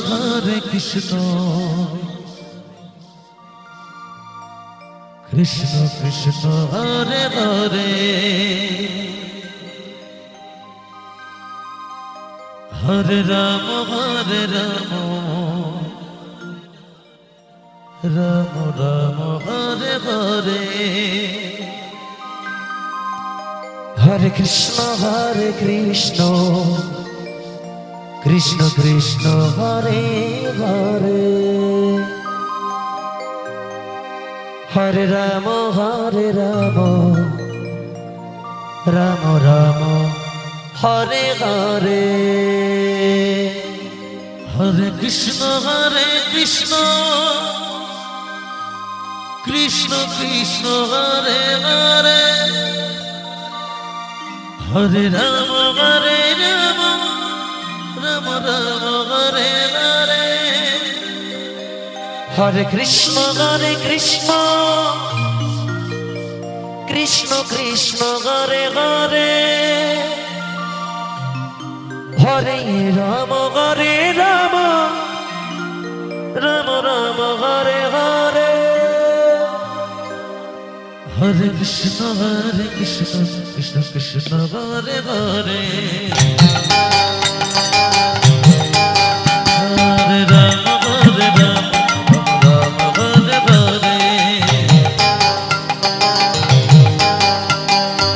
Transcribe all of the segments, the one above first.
Hare Krishna Krishna Krishna Hare Hare Hare Ram Ram Ram Hare Hare Hare Krishna Krishna Krishna Hare Hare Hare Ram Ram Ram Hare Hare Hare Krishna Krishna Krishna Hare Hare Hare Ram Ram Ram Hare Hare Hare Krishna Krishna Krishna Hare Hare Hare Ram Ram Ram Hare Hare Hare Krishna Krishna Krishna Hare Hare Hare Ram Ram Hare Hare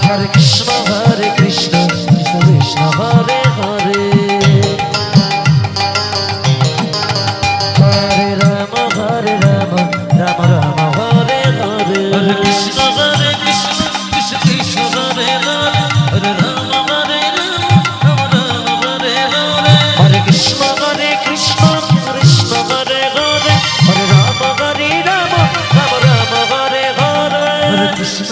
Hare Krishna Krishna Krishna Hare Hare Hare Ram Ram Ram Hare Hare Hare Krishna Krishna Krishna Hare Hare Hare Ram Ram Hare Hare Hare Krishna Krishna Krishna Hare Hare Hare Ram Ram Hare Hare Hare Krishna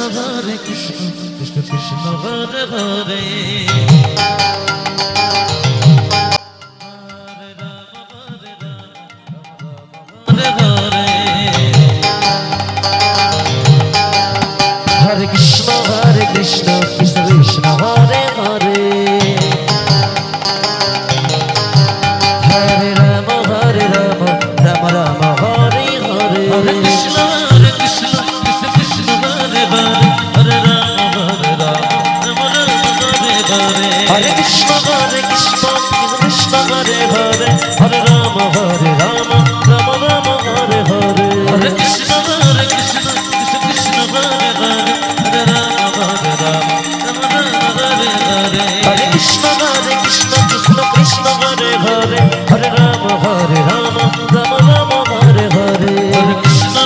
Krishna Krishna Hare Hare Hare Krishna Krishna Krishna Hare Hare Hare Rama Rama Rama Hare Hare Hare Krishna Krishna Krishna Hare Hare Hare Rama Rama Hare Hare Hare Krishna Krishna Krishna Hare Hare Hare Rama Rama Rama Hare Hare Hare Krishna Krishna Krishna Hare Hare Hare Rama Hare Krishna Krishna Krishna Hare Hare Hare Rama Rama Hare Hare Hare Krishna Krishna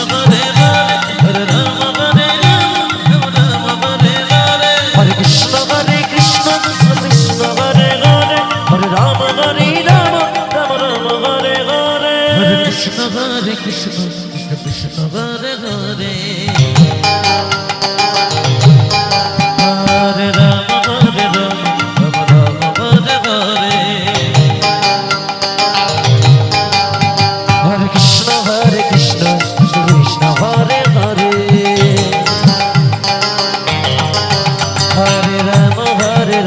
Hare Hare Hare Rama Rama Hare Hare Hare Krishna Krishna Krishna Hare Hare Hare Rama Rama Hare Hare Hare Krishna Krishna Krishna Hare Hare Hare Rama Rama Hare Hare Hare Krishna Krishna Hare Hare Hare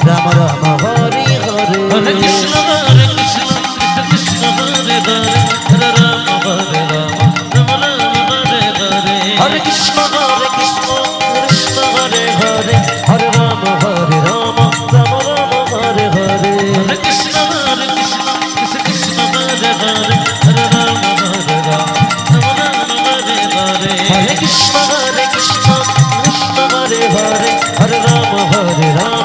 Rama Rama Hare Hare Hare Krishna Krishna Krishna Hare Hare Hare Rama Rama Hare Hare Hare Krishna Krishna Hare Hare Hare Rama Rama Hare Hare Hare Krishna Krishna Hare Hare Hare Rama Rama Hare Hare Hare Krishna Krishna Hare Hare Hare Rama Rama